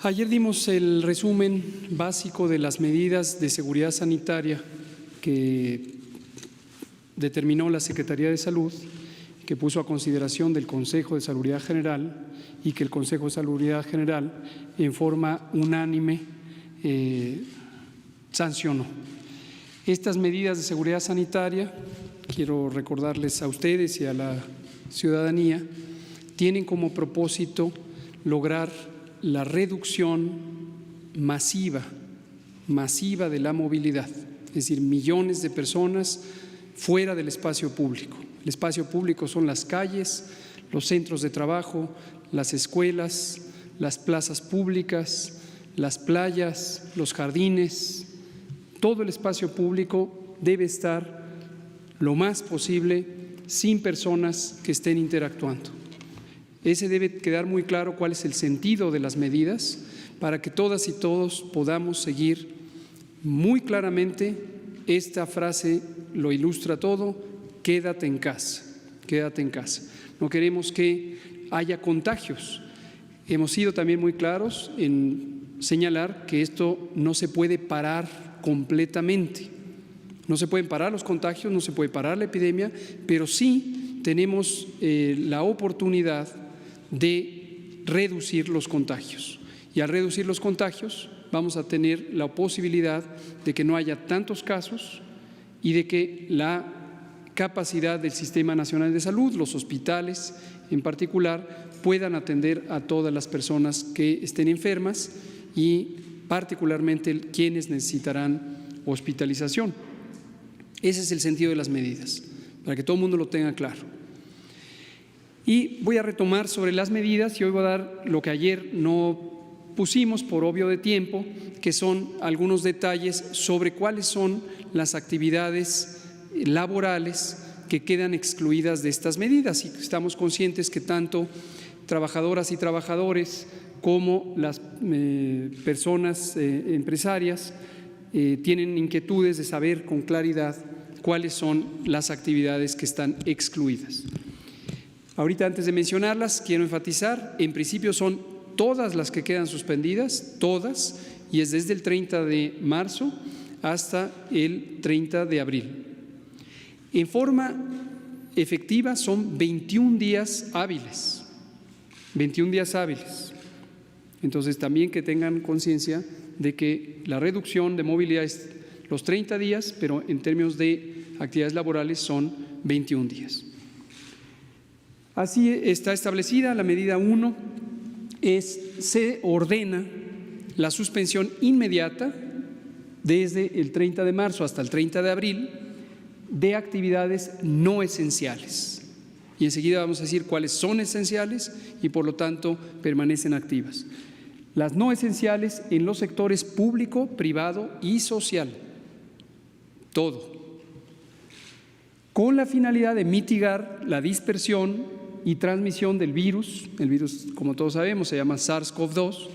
Ayer dimos el resumen básico de las medidas de seguridad sanitaria que determinó la Secretaría de Salud, que puso a consideración del Consejo de Salubridad General y que el Consejo de Salubridad General en forma unánime sancionó. Estas medidas de seguridad sanitaria, quiero recordarles a ustedes y a la ciudadanía, tienen como propósito lograr la reducción masiva de la movilidad, es decir, millones de personas fuera del espacio público. El espacio público son las calles, los centros de trabajo, las escuelas, las plazas públicas, las playas, los jardines. Todo el espacio público debe estar lo más posible sin personas que estén interactuando. Ese debe quedar muy claro cuál es el sentido de las medidas para que todas y todos podamos seguir muy claramente. Esta frase lo ilustra todo: quédate en casa, quédate en casa. No queremos que haya contagios. Hemos sido también muy claros en señalar que esto no se puede parar completamente. No se pueden parar los contagios, no se puede parar la epidemia, pero sí tenemos la oportunidad de reducir los contagios. Y al reducir los contagios vamos a tener la posibilidad de que no haya tantos casos y de que la capacidad del Sistema Nacional de Salud, los hospitales en particular, puedan atender a todas las personas que estén enfermas y particularmente quienes necesitarán hospitalización. Ese es el sentido de las medidas, para que todo el mundo lo tenga claro. Y voy a retomar sobre las medidas y hoy voy a dar lo que ayer no pusimos por obvio de tiempo, que son algunos detalles sobre cuáles son las actividades laborales que quedan excluidas de estas medidas. Y estamos conscientes que tanto trabajadoras y trabajadores como las personas empresarias tienen inquietudes de saber con claridad cuáles son las actividades que están excluidas. Ahorita, antes de mencionarlas, quiero enfatizar, en principio son todas las que quedan suspendidas, todas, y es desde el 30 de marzo hasta el 30 de abril. En forma efectiva son 21 días hábiles, 21 días hábiles. Entonces, también que tengan conciencia de que la reducción de movilidad es los 30 días, pero en términos de actividades laborales son 21 días. Así está establecida la medida 1, se ordena la suspensión inmediata desde el 30 de marzo hasta el 30 de abril de actividades no esenciales. Y enseguida vamos a decir cuáles son esenciales y por lo tanto permanecen activas. Las no esenciales en los sectores público, privado y social. Todo. Con la finalidad de mitigar la dispersión y transmisión del virus. El virus, como todos sabemos, se llama SARS-CoV-2,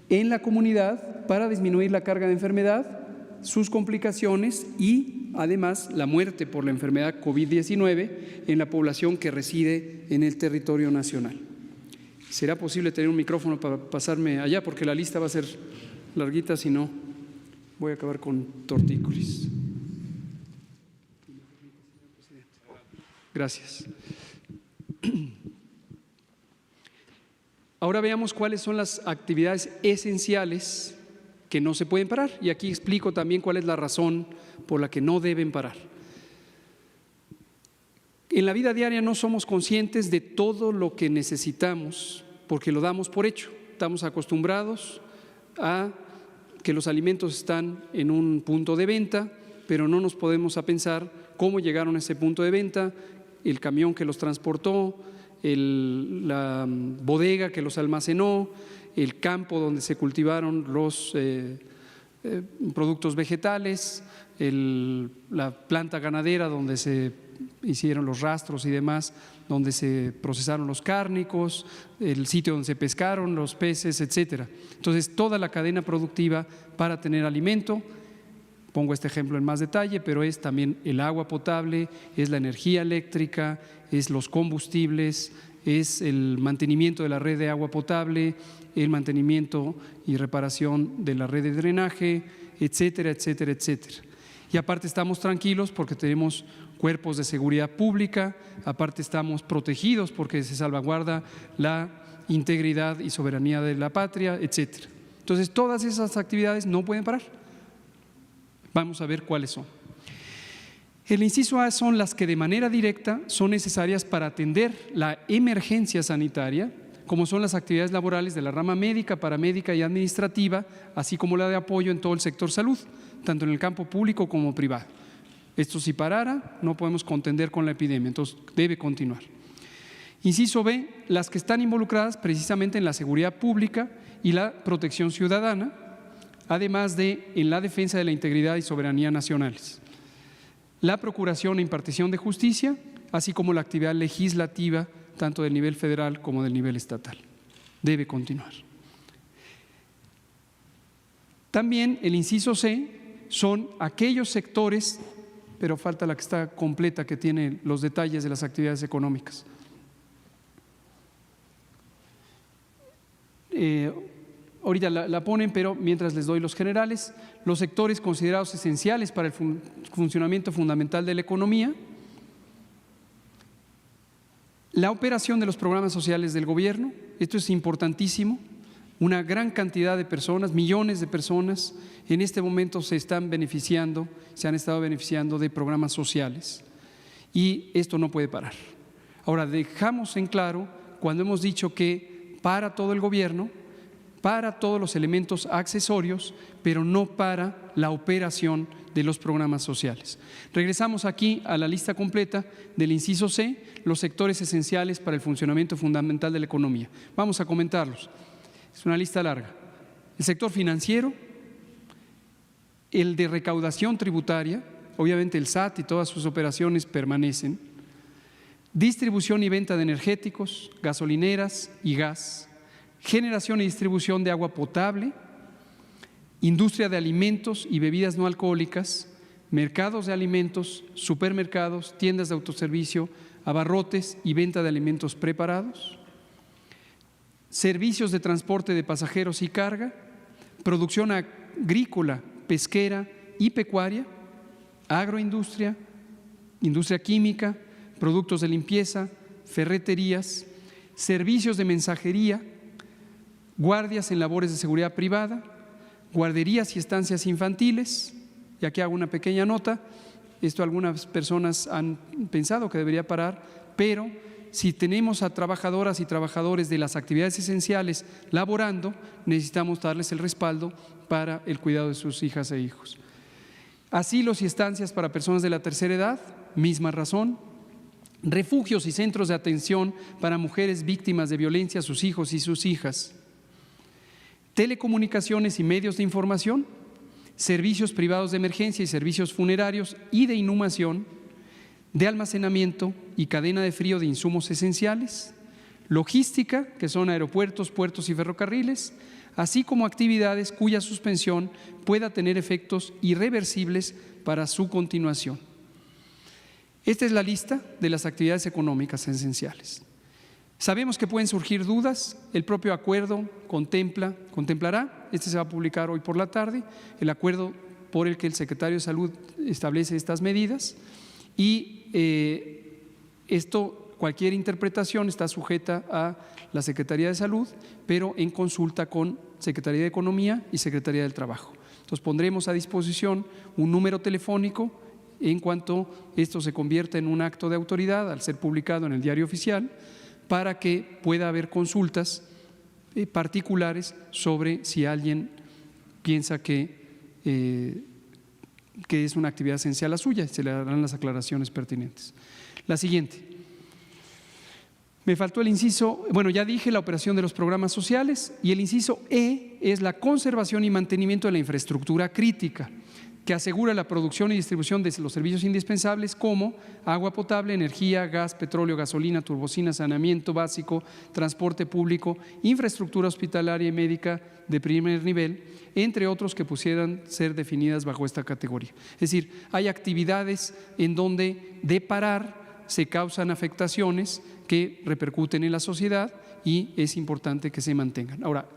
en la comunidad para disminuir la carga de enfermedad, sus complicaciones y, además, la muerte por la enfermedad COVID-19 en la población que reside en el territorio nacional. ¿Será posible tener un micrófono para pasarme allá? Porque la lista va a ser larguita, si no, voy a acabar con tortícolis. Gracias. Ahora veamos cuáles son las actividades esenciales que no se pueden parar, y aquí explico también cuál es la razón por la que no deben parar. En la vida diaria no somos conscientes de todo lo que necesitamos porque lo damos por hecho. Estamos acostumbrados a que los alimentos están en un punto de venta, pero no nos podemos a pensar cómo llegaron a ese punto de venta, el camión que los transportó, la bodega que los almacenó, el campo donde se cultivaron los productos vegetales, la planta ganadera donde se hicieron los rastros y demás, donde se procesaron los cárnicos, el sitio donde se pescaron los peces, etcétera. Entonces, toda la cadena productiva para tener alimento. Pongo este ejemplo en más detalle, pero es también el agua potable, es la energía eléctrica, es los combustibles, es el mantenimiento de la red de agua potable, el mantenimiento y reparación de la red de drenaje, etcétera, etcétera, etcétera. Y aparte estamos tranquilos porque tenemos cuerpos de seguridad pública, aparte estamos protegidos porque se salvaguarda la integridad y soberanía de la patria, etcétera. Entonces, todas esas actividades no pueden parar. Vamos a ver cuáles son. El inciso A son las que de manera directa son necesarias para atender la emergencia sanitaria, como son las actividades laborales de la rama médica, paramédica y administrativa, así como la de apoyo en todo el sector salud, tanto en el campo público como privado. Esto si parara, no podemos contender con la epidemia, entonces debe continuar. Inciso B, las que están involucradas precisamente en la seguridad pública y la protección ciudadana, además de en la defensa de la integridad y soberanía nacionales. La procuración e impartición de justicia, así como la actividad legislativa, tanto del nivel federal como del nivel estatal. Debe continuar. También el inciso C son aquellos sectores, pero falta la que está completa, que tiene los detalles de las actividades económicas. Ahorita la ponen, pero mientras les doy los generales, los sectores considerados esenciales para el funcionamiento fundamental de la economía, la operación de los programas sociales del gobierno, esto es importantísimo, una gran cantidad de personas, millones de personas, en este momento se están beneficiando, se han estado beneficiando de programas sociales y esto no puede parar. Ahora, dejamos en claro cuando hemos dicho que para todo el gobierno, para todos los elementos accesorios, pero no para la operación de los programas sociales. Regresamos aquí a la lista completa del inciso C, los sectores esenciales para el funcionamiento fundamental de la economía. Vamos a comentarlos. Es una lista larga. El sector financiero, el de recaudación tributaria, obviamente el SAT y todas sus operaciones permanecen, distribución y venta de energéticos, gasolineras y gas, generación y distribución de agua potable, industria de alimentos y bebidas no alcohólicas, mercados de alimentos, supermercados, tiendas de autoservicio, abarrotes y venta de alimentos preparados, servicios de transporte de pasajeros y carga, producción agrícola, pesquera y pecuaria, agroindustria, industria química, productos de limpieza, ferreterías, servicios de mensajería, guardias en labores de seguridad privada, guarderías y estancias infantiles. Y aquí hago una pequeña nota, esto algunas personas han pensado que debería parar, pero si tenemos a trabajadoras y trabajadores de las actividades esenciales laborando, necesitamos darles el respaldo para el cuidado de sus hijas e hijos. Asilos y estancias para personas de la tercera edad, misma razón. Refugios y centros de atención para mujeres víctimas de violencia, sus hijos y sus hijas. Telecomunicaciones y medios de información, servicios privados de emergencia y servicios funerarios y de inhumación, de almacenamiento y cadena de frío de insumos esenciales, logística, que son aeropuertos, puertos y ferrocarriles, así como actividades cuya suspensión pueda tener efectos irreversibles para su continuación. Esta es la lista de las actividades económicas esenciales. Sabemos que pueden surgir dudas, el propio acuerdo contemplará, este se va a publicar hoy por la tarde, el acuerdo por el que el secretario de Salud establece estas medidas y cualquier interpretación está sujeta a la Secretaría de Salud, pero en consulta con Secretaría de Economía y Secretaría del Trabajo. Entonces pondremos a disposición un número telefónico en cuanto esto se convierta en un acto de autoridad al ser publicado en el Diario Oficial, para que pueda haber consultas particulares sobre si alguien piensa que es una actividad esencial la suya, se le darán las aclaraciones pertinentes. La siguiente. Me faltó el inciso, bueno, ya dije la operación de los programas sociales, y el inciso E es la conservación y mantenimiento de la infraestructura crítica, que asegura la producción y distribución de los servicios indispensables como agua potable, energía, gas, petróleo, gasolina, turbocina, saneamiento básico, transporte público, infraestructura hospitalaria y médica de primer nivel, entre otros que pudieran ser definidas bajo esta categoría. Es decir, hay actividades en donde de parar se causan afectaciones que repercuten en la sociedad y es importante que se mantengan. Ahora,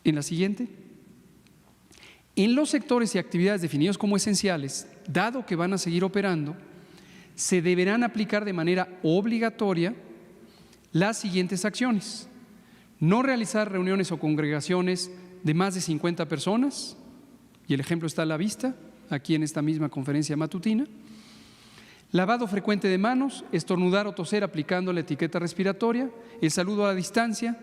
en la siguiente. En los sectores y actividades definidos como esenciales, dado que van a seguir operando, se deberán aplicar de manera obligatoria las siguientes acciones: no realizar reuniones o congregaciones de más de 50 personas, y el ejemplo está a la vista, aquí en esta misma conferencia matutina; lavado frecuente de manos, estornudar o toser aplicando la etiqueta respiratoria, el saludo a la distancia,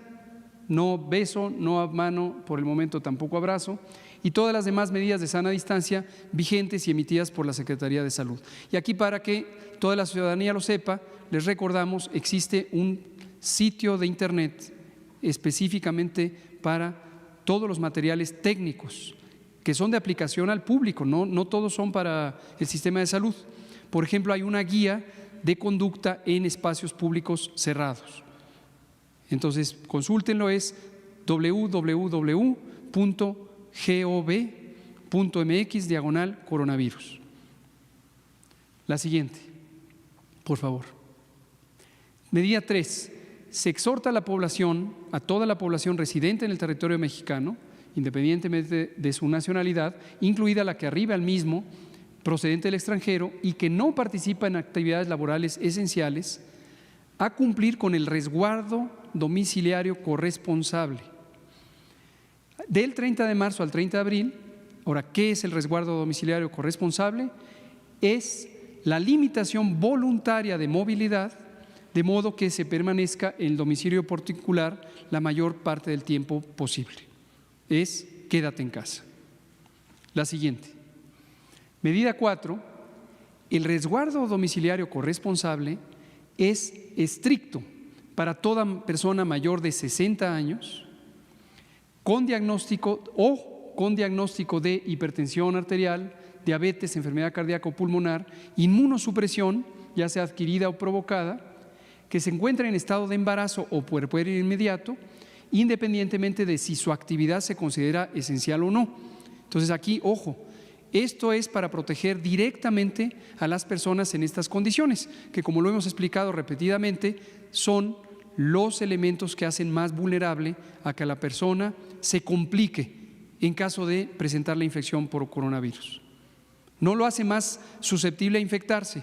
no beso, no a mano, por el momento tampoco abrazo, y todas las demás medidas de sana distancia vigentes y emitidas por la Secretaría de Salud. Y aquí, para que toda la ciudadanía lo sepa, les recordamos, existe un sitio de internet específicamente para todos los materiales técnicos que son de aplicación al público, no todos son para el sistema de salud. Por ejemplo, hay una guía de conducta en espacios públicos cerrados. Entonces, consúltenlo, es www.gov.mx/coronavirus. La siguiente, por favor. Medida 3. Se exhorta a la población, a toda la población residente en el territorio mexicano, independientemente de su nacionalidad, incluida la que arriba al mismo, procedente del extranjero y que no participa en actividades laborales esenciales, a cumplir con el resguardo domiciliario corresponsable. Del 30 de marzo al 30 de abril, ahora, ¿qué es el resguardo domiciliario corresponsable? Es la limitación voluntaria de movilidad, de modo que se permanezca en el domicilio particular la mayor parte del tiempo posible. Es quédate en casa. La siguiente. Medida 4. El resguardo domiciliario corresponsable es estricto para toda persona mayor de 60 años con diagnóstico de hipertensión arterial, diabetes, enfermedad cardíaca o pulmonar, inmunosupresión, ya sea adquirida o provocada, que se encuentra en estado de embarazo o puerperio inmediato, independientemente de si su actividad se considera esencial o no. Entonces aquí, ojo, esto es para proteger directamente a las personas en estas condiciones, que, como lo hemos explicado repetidamente, son los elementos que hacen más vulnerable a que la persona se complique en caso de presentar la infección por coronavirus. No lo hace más susceptible a infectarse,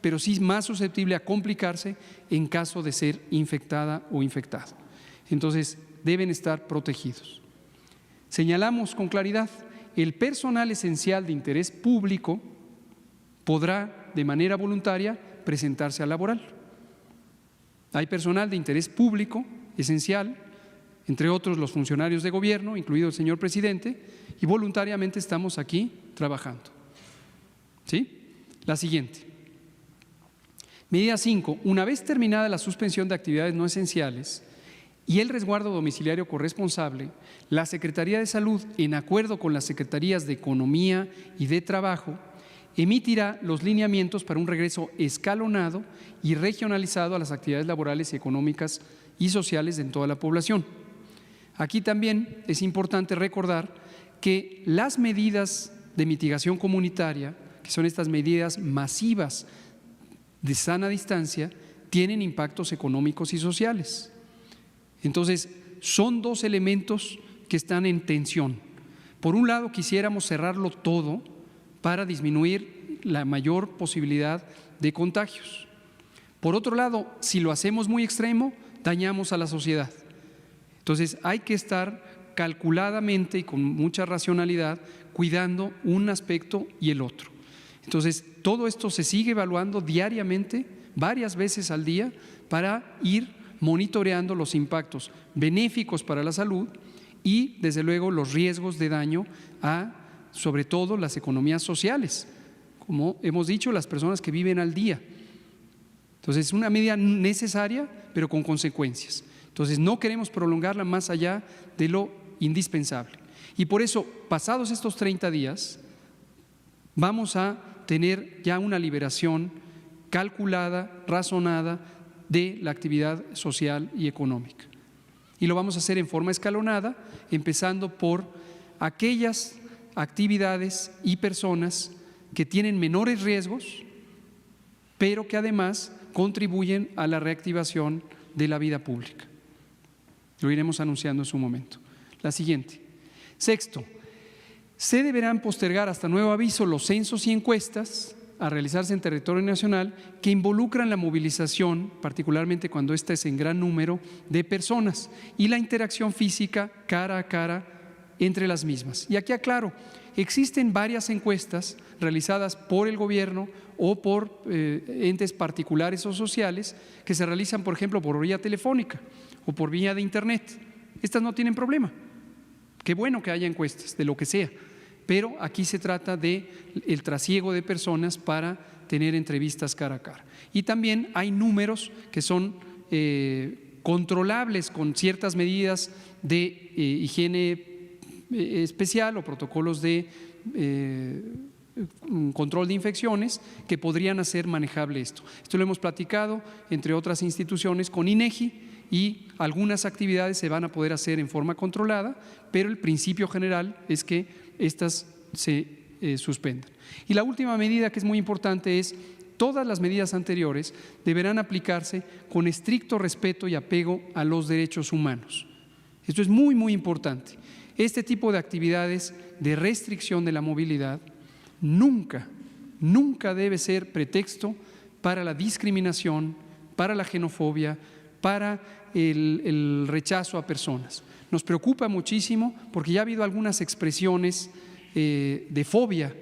pero sí más susceptible a complicarse en caso de ser infectada o infectado. Entonces, deben estar protegidos. Señalamos con claridad: el personal esencial de interés público podrá, de manera voluntaria, presentarse al laboral. Hay personal de interés público esencial, entre otros los funcionarios de gobierno, incluido el señor presidente, y voluntariamente estamos aquí trabajando. ¿Sí? La siguiente. Medida 5. Una vez terminada la suspensión de actividades no esenciales y el resguardo domiciliario corresponsable, la Secretaría de Salud, en acuerdo con las Secretarías de Economía y de Trabajo, emitirá los lineamientos para un regreso escalonado y regionalizado a las actividades laborales, económicas y sociales en toda la población. Aquí también es importante recordar que las medidas de mitigación comunitaria, que son estas medidas masivas de sana distancia, tienen impactos económicos y sociales. Entonces, son dos elementos que están en tensión. Por un lado, quisiéramos cerrarlo todo para disminuir la mayor posibilidad de contagios. Por otro lado, si lo hacemos muy extremo, dañamos a la sociedad. Entonces, hay que estar calculadamente y con mucha racionalidad cuidando un aspecto y el otro. Entonces, todo esto se sigue evaluando diariamente, varias veces al día, para ir monitoreando los impactos benéficos para la salud y, desde luego, los riesgos de daño a, sobre todo, las economías sociales, como hemos dicho, las personas que viven al día. Entonces, es una medida necesaria, pero con consecuencias. Entonces, no queremos prolongarla más allá de lo indispensable. Y por eso, pasados estos 30 días, vamos a tener ya una liberación calculada, razonada de la actividad social y económica. Y lo vamos a hacer en forma escalonada, empezando por aquellas actividades y personas que tienen menores riesgos, pero que además contribuyen a la reactivación de la vida pública. Lo iremos anunciando en su momento. La siguiente. Sexto, se deberán postergar hasta nuevo aviso los censos y encuestas a realizarse en territorio nacional que involucran la movilización, particularmente cuando ésta es en gran número de personas, y la interacción física cara a cara entre las mismas. Y aquí aclaro, existen varias encuestas realizadas por el gobierno o por entes particulares o sociales que se realizan, por ejemplo, por vía telefónica o por vía de internet. Estas no tienen problema. Qué bueno que haya encuestas, de lo que sea, pero aquí se trata de el trasiego de personas para tener entrevistas cara a cara. Y también hay números que son controlables con ciertas medidas de higiene especial o protocolos de control de infecciones que podrían hacer manejable esto. Esto lo hemos platicado, entre otras instituciones, con INEGI, y algunas actividades se van a poder hacer en forma controlada, pero el principio general es que estas se suspendan. Y la última medida, que es muy importante, es todas las medidas anteriores deberán aplicarse con estricto respeto y apego a los derechos humanos. Esto es muy, muy importante. Este tipo de actividades de restricción de la movilidad nunca debe ser pretexto para la discriminación, para la xenofobia, para el rechazo a personas. Nos preocupa muchísimo porque ya ha habido algunas expresiones de fobia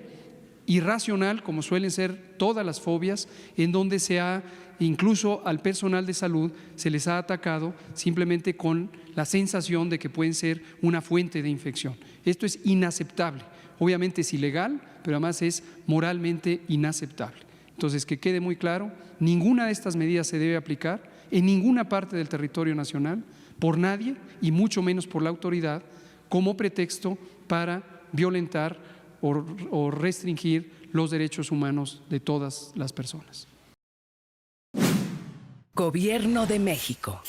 irracional, como suelen ser todas las fobias, en donde incluso al personal de salud se les ha atacado simplemente con la sensación de que pueden ser una fuente de infección. Esto es inaceptable. Obviamente es ilegal, pero además es moralmente inaceptable. Entonces, que quede muy claro, ninguna de estas medidas se debe aplicar en ninguna parte del territorio nacional, por nadie y mucho menos por la autoridad, como pretexto para violentar o restringir los derechos humanos de todas las personas. Gobierno de México.